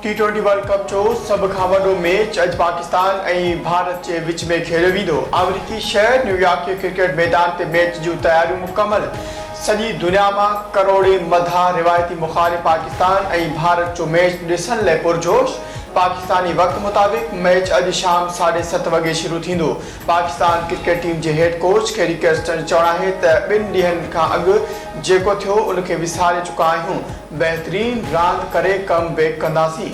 T20 world cup जो सब खां वॾो मैच अॼु पाकिस्तान ऐं भारत जे विच में खेलियो वेंदो। अमरीकी शहर न्यूयॉर्क के क्रिकेट मैदान ते मैच जूं तयारियूं मुकमल। सॼी दुनिया मां करोड़े मधा रिवायती मुखालिफ़ पाकिस्तान ऐं भारत जो मैच ॾिसण लाइ पुरजोश। पाकिस्तानी वक्त मुताबिक मैच अॼु शाम 7:30 वॻे शुरू थींदो। पाकिस्तान क्रिकेट टीम जे हेड कोच कैरी कैस्टन चवणु आहे त ॿिनि ॾींहनि खां अॻु जेको थियो उनखे विसारे चुका आहियूं। बहितरीन रांदि करे कम बैक कंदासीं।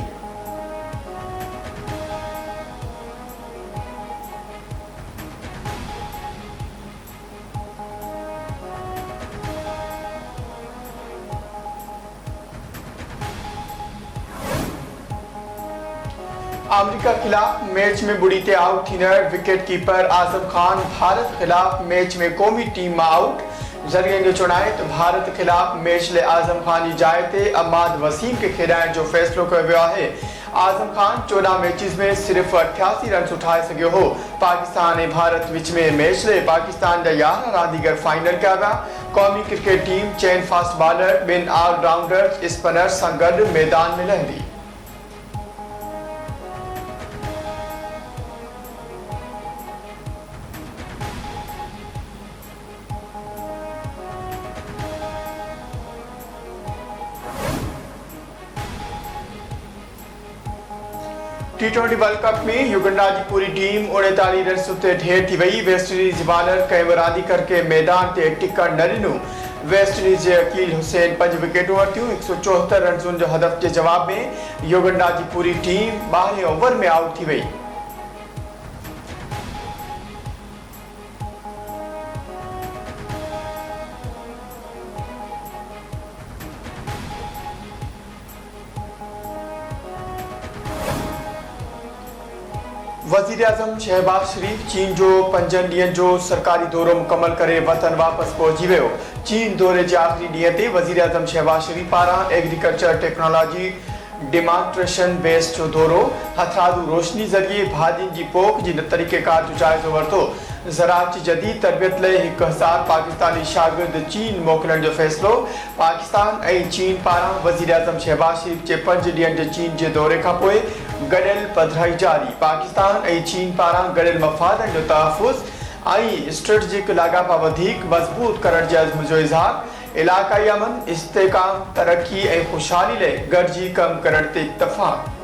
अमेरिका खिलाफ मैच में बुड़ी ते out थींदड़ wicket keeper Azam Khan Bharat खिलाफ मैच में क़ौमी टीम मां आउट। ज़रियनि जो चवणु आहे त भारत खिलाफ मैच लाइ आज़म खान जी जाइ ते अमाद वसीम खे खेॾाइण जो फ़ैसिलो कयो वियो आहे। आज़म खान 14 मैचिस में सिर्फ़ 88 रन्स ठाहे सघियो हो। पाकिस्तान ऐं भारत विच में मैच लाइ पाकिस्तान जा 11 रांदीगर फाइनल कया विया। क़ौमी क्रिकेट टीम चइनि फास्ट बॉलर, ॿिनि ऑलराउंडर स्पिनर्स सां गॾु मैदान में लहंदी। T20 वर्ल्ड कप में युगांडा की पूरी टीम 39 रन्स ते ढेर थी वही। वेस्ट इंडीज बॉलर कंहिं बि रांदीगर के मैदान ते टिकण न ॾिनो। वेस्ट इंडीज जे अकील हुसैन 5 विकेटूं वरितियूं। 174 रन्सुनि जो हदफ़ के जवाब में युगांडा की पूरी टीम 12 ओवर में आउट थी वही। वज़ीर आज़म शहबाज शरीफ चीन जो 5 ॾींहनि जो सरकारी दौरो मुकमल करे वतन वापस पहुची वियो। चीन दौरे जे आख़िरी ॾींहं ते वज़ीर आज़म शहबाज शरीफ पारां एग्रीकल्चर टेक्नोलॉजी डेमॉन्स्ट्रेशन बेस जो दौरो हथरादू रोशनी ज़रिए भाॼियुनि जी पोख जी तरीक़ेकार जो जाइज़ो वरितो। ज़राअत जी जदीद तरबियत लाइ 1000 पाकिस्तानी शागिर्द चीन मोकिलण जो फ़ैसिलो। पाकिस्तान ऐं चीन पारां वज़ीर आज़म शहबाज शरीफ जे 5 ॾींहनि जे चीन जे दौरे खां पोइ गॾियल पधिराई जारी। पाकिस्तान ऐं चीन पारां गॾियल मफ़ादनि जो तहफ़ुज़ ऐं स्ट्रेटजिक लाॻापा वधीक मज़बूत करण जे अज़्म जो इज़हार। इलाक़ाई अमन, इस्तेहकाम, तरक्की ऐं ख़ुशहाली लाइ गॾिजी कम करण ते इत्तफ़ाक़।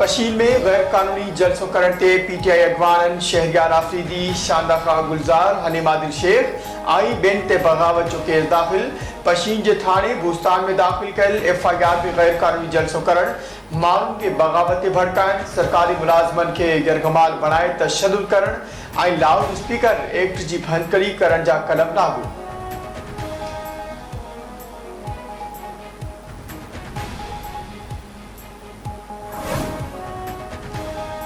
पशीन में गैर कानूनी जलसो करण ते PTI अगवाननि शहरियार आफरीदी, शानदाखा गुलजार, हलीमा दिल शेख ऐं ॿियनि ते बग़ावत जो केस दाख़िल। पशीन जे थाणे बूस्तान में दाख़िल कयल FIR में गैर कानूनी जलसो करण, माण्हुनि खे बग़ावत ते भड़काइण, सरकारी मुलाज़िमनि खे यरग़माल बणाए तशद्दुद करण ऐं लाउड स्पीकर एक्ट जी भनकड़ी करण जा कलम लागू।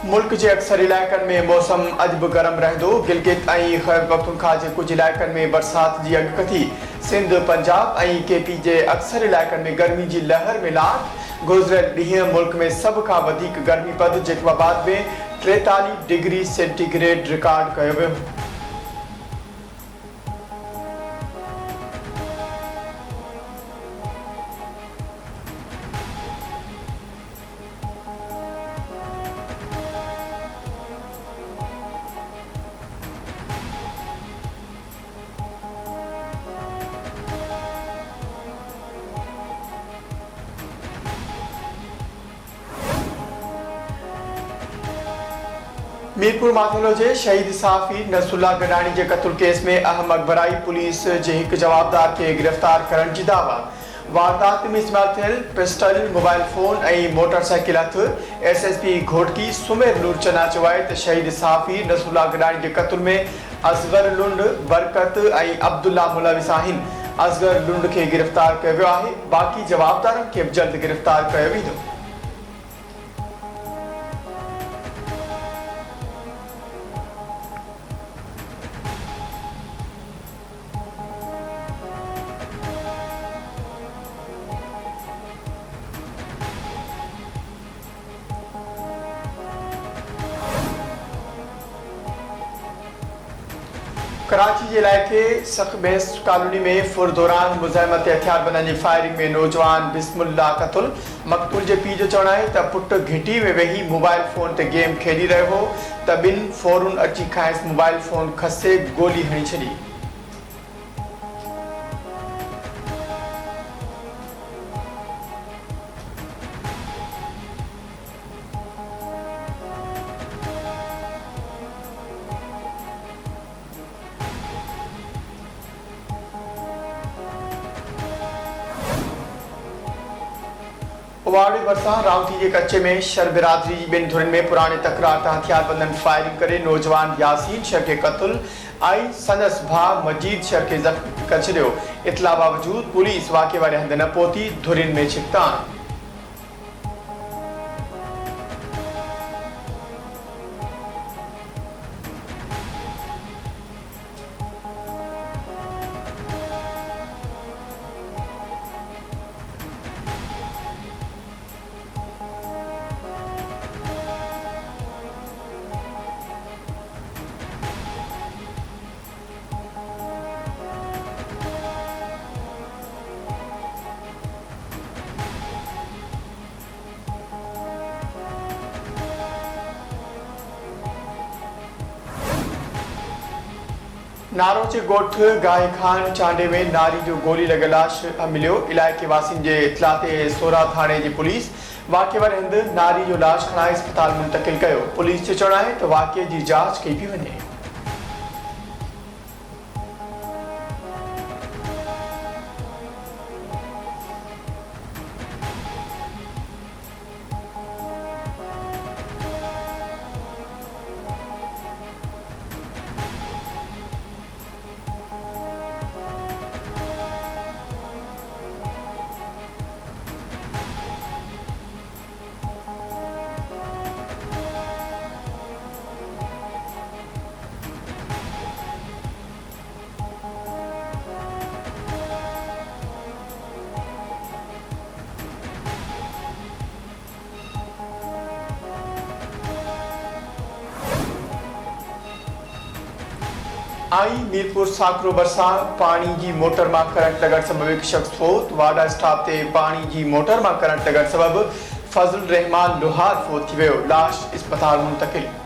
मुल्क के अक्सर इलाक़नि में मौसम अॼु बि गरम रहंदो। गिलगित ऐं खैबर पख्तूनख्वा जे कुछ इलाक़नि में बरसात जी अॻकथी। सिंध, पंजाब ऐं KP जे अक्सर इलाक़नि में गर्मी जी लहर में लाट। गुज़िरियल ॾींहं मुल्क में सभ खां वधीक गर्मीपद जैकबाबाद में 43 डिग्री सेंटीग्रेड रिकॉर्ड कयो वियो। मीरपुर माथेलो जे शहीद सहाफ़ी नसरुल्लाह गडानी जे क़त्ल केस में अहम अकबराई पुलिस जे हिकु जवाबदार खे गिरफ़्तार करण जी दावा। वारदात में इस्तेमाल थियल पिस्टल, मोबाइल फोन ऐं मोटरसाइकिल हथ। SSP घोटकी सुमेर नूर चना चयो आहे त शहीद सहाफ़ी नसरुल्लाह गडानी जे क़त्ल में असगर लुंड, बरकत ऐं अब्दुल्ला मुलविस आहिनि। असगर लुंड खे गिरफ़्तार कयो वियो आहे। बाक़ी जवाबदारनि खे बि जल्द गिरफ़्तार कयो वेंदो। कराची जे इलाइक़े सखबेस कॉलोनी में फुर दौरान मुज़ाहिमत हथियार बंदनि जी फायरिंग में नौजवान बिस्मिल्लाह क़तल। मक़तूल जे पीउ जो चवणु आहे त पुट घिटी में वेही मोबाइल फ़ोन ते गेम खेॾी रहियो हो त ॿिनि फ़ौरन अची खांइसि मोबाइल फ़ोन खसे गोली हणी छॾी। उवाड़े भरिसां रावती जे कच्चे में शर बिरादरी जी ॿिनि धुरनि में पुराणे तकरार तां हथियार बंदनि फायरिंग करे नौजवान यासीन शर खे क़तल ऐं संदसि भाउ मजीद शर खे ज़ख़्मी करे छॾियो। इतला बावजूद पुलिस वाक़े वारे हंधि न पहुती, धुरियुनि में छिकतान। नारोचे ॻोठ गाहि खान चांडे में नारी जो गोली लॻियल लाश मिलियो। इलाइक़े वासियुनि जे इतला ते सोरा थाणे जी पुलिस वाक़े वारे हंधि नारी जो लाश खणाए अस्पताल मुंतक़िल कयो। पुलिस जो चवणु आहे त वाक़े जी जांच कई पई वञे। आई मीरपुर साकरो भरिसां पाणी जी मोटर मां करंट लॻण सबबि हिकु शख़्स फोत। वाडा स्टॉप ते पाणी जी मोटर मां करंट लॻण सबबि फज़ल रहमान लोहार फोत थी वियो। लाश अस्पताल मुंतक़िल।